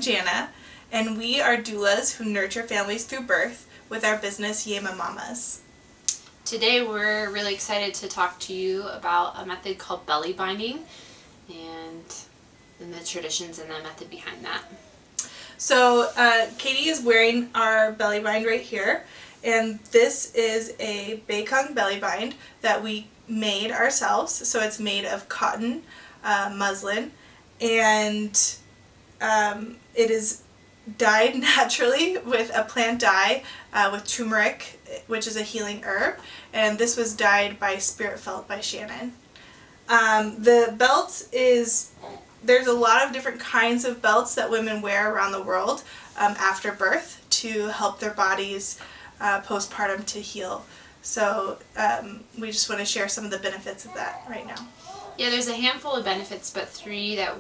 I'm Jana, and we are doulas who nurture families through birth with our business Yema Mamas. Today we're really excited to talk to you about a method called belly binding and the traditions and the method behind that. So Katie is wearing our belly bind right here, and this is a Bengkung belly bind that we made ourselves. So it's made of cotton, muslin, and it is dyed naturally with a plant dye with turmeric, which is a healing herb, and this was dyed by Spirit Felt by Shannon. The belt is, there's a lot of different kinds of belts that women wear around the world after birth to help their bodies postpartum to heal. So we just want to share some of the benefits of that right now. Yeah, there's a handful of benefits, but three that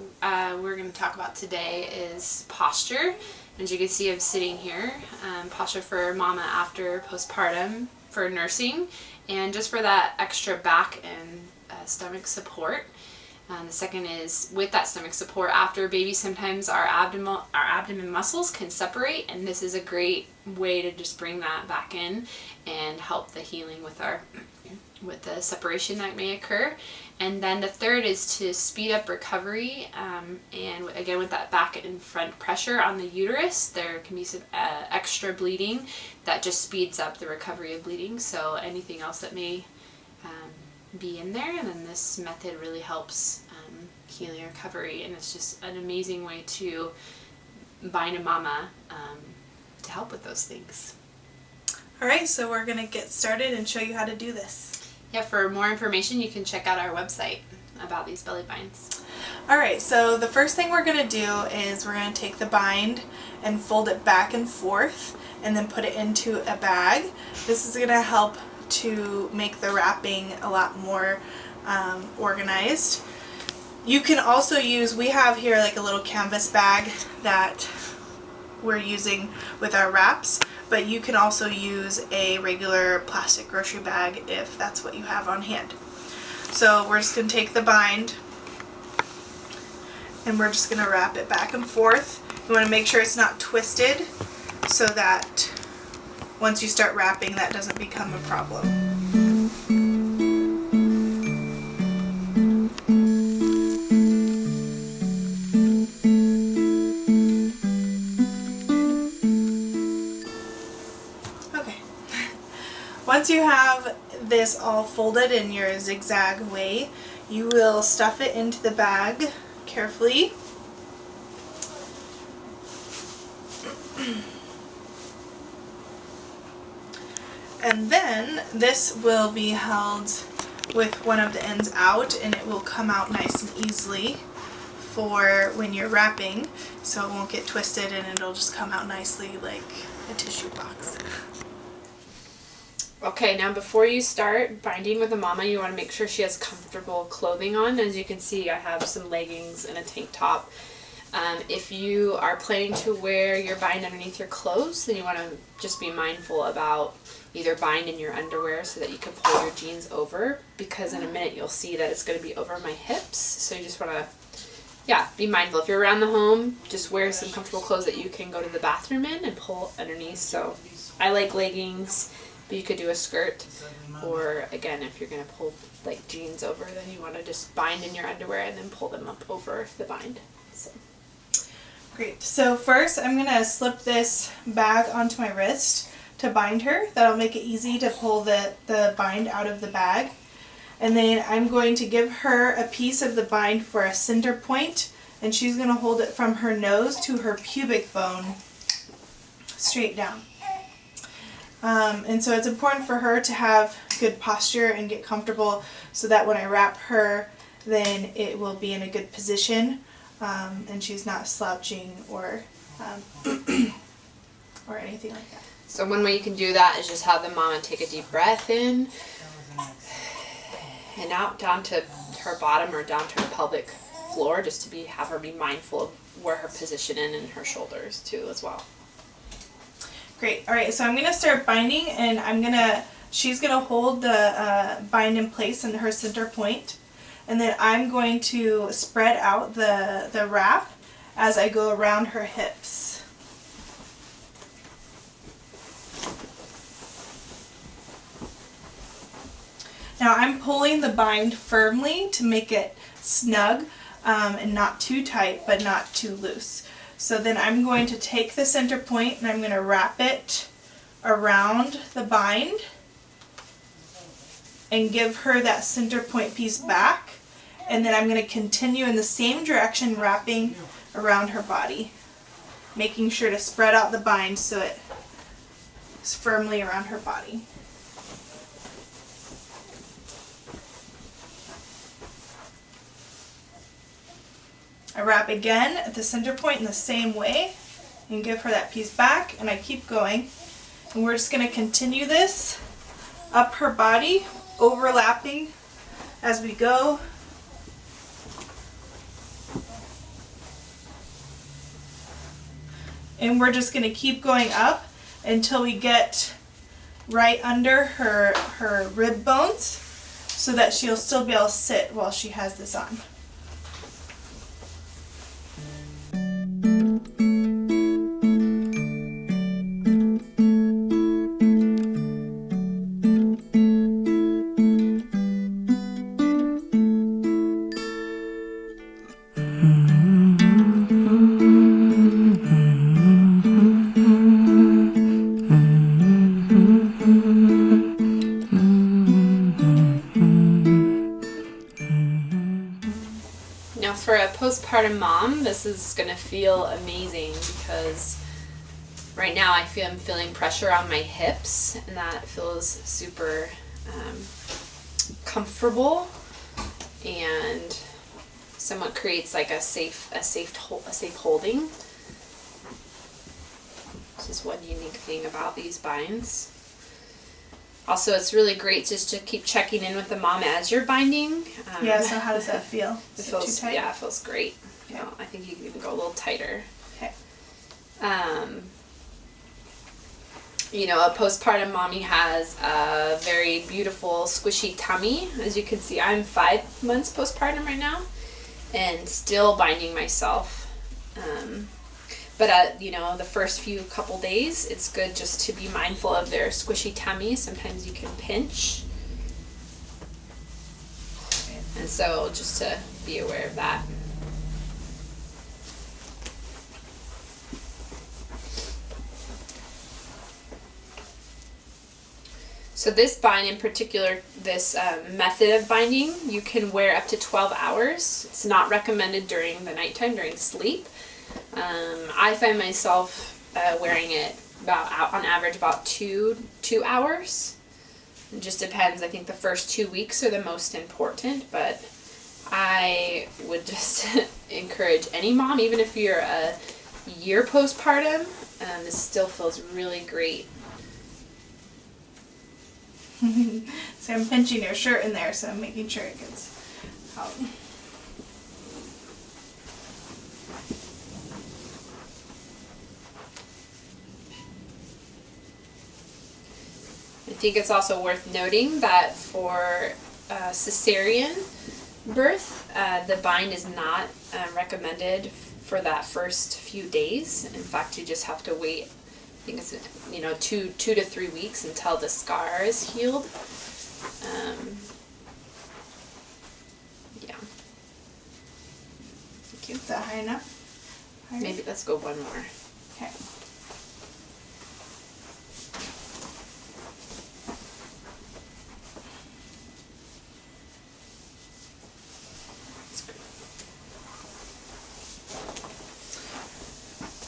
we're going to talk about today is posture. As you can see, I'm sitting here. Posture for mama after postpartum, for nursing, and just for that extra back and stomach support. The second is with that stomach support after baby, sometimes our abdomen muscles can separate, and this is a great way to just bring that back in and help the healing with the separation that may occur. And then the third is to speed up recovery, and again with that back and front pressure on the uterus, there can be some extra bleeding that just speeds up the recovery of bleeding. So anything else that may be in there, and then this method really helps healing recovery, and it's just an amazing way to bind a mama to help with those things. Alright, so we're going to get started and show you how to do this. Yeah, for more information you can check out our website about these belly binds. Alright, so the first thing we're going to do is we're going to take the bind and fold it back and forth and then put it into a bag. This is going to help to make the wrapping a lot more organized. You can also use, we have here like a little canvas bag that we're using with our wraps, but you can also use a regular plastic grocery bag if that's what you have on hand. So we're just going to take the bind and we're just going to wrap it back and forth. You want to make sure it's not twisted so that once you start wrapping that doesn't become a problem. Once you have this all folded in your zigzag way, you will stuff it into the bag carefully. And then this will be held with one of the ends out, and it will come out nice and easily for when you're wrapping, so it won't get twisted and it'll just come out nicely like a tissue box. Okay, now before you start binding with a mama, you want to make sure she has comfortable clothing on. As you can see, I have some leggings and a tank top. If you are planning to wear your bind underneath your clothes, then you want to just be mindful about either bind in your underwear so that you can pull your jeans over, because in a minute you'll see that it's going to be over my hips. So you just want to, be mindful. If you're around the home, just wear some comfortable clothes that you can go to the bathroom in and pull underneath. So I like leggings, but you could do a skirt, or again, if you're going to pull like jeans over, then you want to just bind in your underwear and then pull them up over the bind. So. Great. So first I'm going to slip this bag onto my wrist to bind her. That'll make it easy to pull the bind out of the bag. And then I'm going to give her a piece of the bind for a center point, and she's going to hold it from her nose to her pubic bone straight down. And so it's important for her to have good posture and get comfortable so that when I wrap her, then it will be in a good position, and she's not slouching or or anything like that. So one way you can do that is just have the mama take a deep breath in and out down to her bottom or down to her pelvic floor, just to have her be mindful of where her position in her shoulders too as well. Great. All right, so I'm going to start binding, and she's going to hold the bind in place in her center point, and then I'm going to spread out the wrap as I go around her hips. Now I'm pulling the bind firmly to make it snug and not too tight but not too loose. So then I'm going to take the center point and I'm going to wrap it around the bind and give her that center point piece back, and then I'm going to continue in the same direction, wrapping around her body, making sure to spread out the bind so it is firmly around her body. I wrap again at the center point in the same way and give her that piece back, and I keep going, and we're just going to continue this up her body, overlapping as we go. And we're just going to keep going up until we get right under her rib bones so that she'll still be able to sit while she has this on. Now for a postpartum mom, this is going to feel amazing because right now I'm feeling pressure on my hips, and that feels super comfortable and somewhat creates like a safe holding. This is one unique thing about these binds. Also, it's really great just to keep checking in with the mom as you're binding. Yeah, so how does that feel? It feels, too tight? yeah, it feels great. Okay. You know, I think you can even go a little tighter. Okay. You know, a postpartum mommy has a very beautiful, squishy tummy. As you can see, I'm 5 months postpartum right now and still binding myself. But you know, the first few couple days, it's good just to be mindful of their squishy tummy. Sometimes you can pinch. And so just to be aware of that. So this bind in particular, this method of binding, you can wear up to 12 hours. It's not recommended during the nighttime, during sleep. I find myself wearing it about on average about two hours. It just depends. I think the first 2 weeks are the most important, but I would just encourage any mom, even if you're a year postpartum, this still feels really great. So I'm pinching your shirt in there, so I'm making sure it gets out. I think it's also worth noting that for cesarean birth, the bind is not recommended for that first few days. In fact, you just have to wait. I think it's 2 to 3 weeks until the scar is healed. Yeah. Thank you. Is that high enough? Maybe let's go one more. Okay.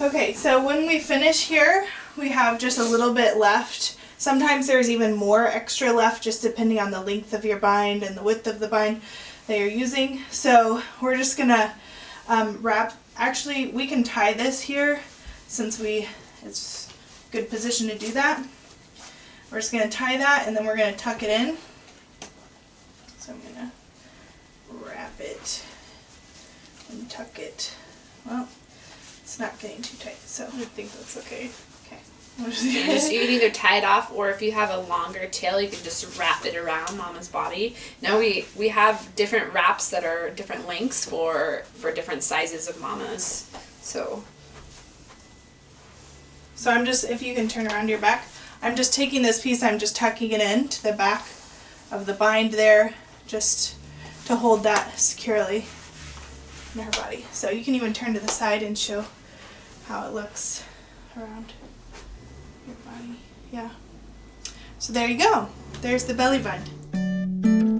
Okay, so when we finish here, we have just a little bit left. Sometimes there's even more extra left, just depending on the length of your bind and the width of the bind that you're using. So we're just gonna wrap. Actually, we can tie this here since it's a good position to do that. We're just gonna tie that, and then we're gonna tuck it in. So I'm gonna wrap it and tuck it. Well, it's not getting too tight, so I think that's okay. Okay. You can either tie it off, or if you have a longer tail, you can just wrap it around mama's body. Now we have different wraps that are different lengths for different sizes of mamas. So I'm just, if you can turn around your back, I'm just taking this piece, I'm just tucking it into the back of the bind there, just to hold that securely in her body. So you can even turn to the side and show how it looks around your body. Yeah. So there you go. There's the belly bind.